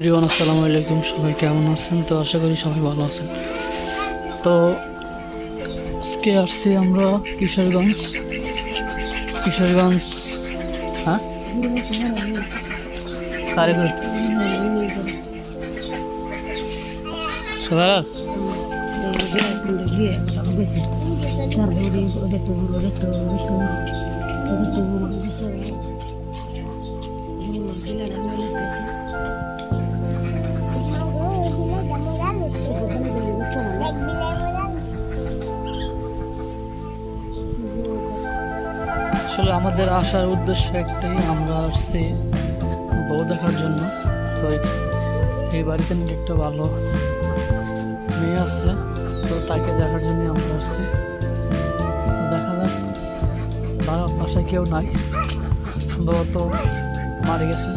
রিওয়ান আসসালামু আলাইকুম, সবাই কেমন আছেন? তো আশা করি সবাই ভালো আছেন। তো আজকে আসছি আমরা কিশোরগঞ্জ। হ্যাঁ, কারিগর সকাল আসলে আমাদের আসার উদ্দেশ্য একটাই, আমরা আসছি বউ দেখার জন্য। তো এই বাড়িতে নাকি একটা ভালো মেয়ে আছে, তো তাকে দেখার জন্য আমরা আসছি। তো দেখা যাক, বাসায় কেউ নাই, সম্ভবত মারা গেছে।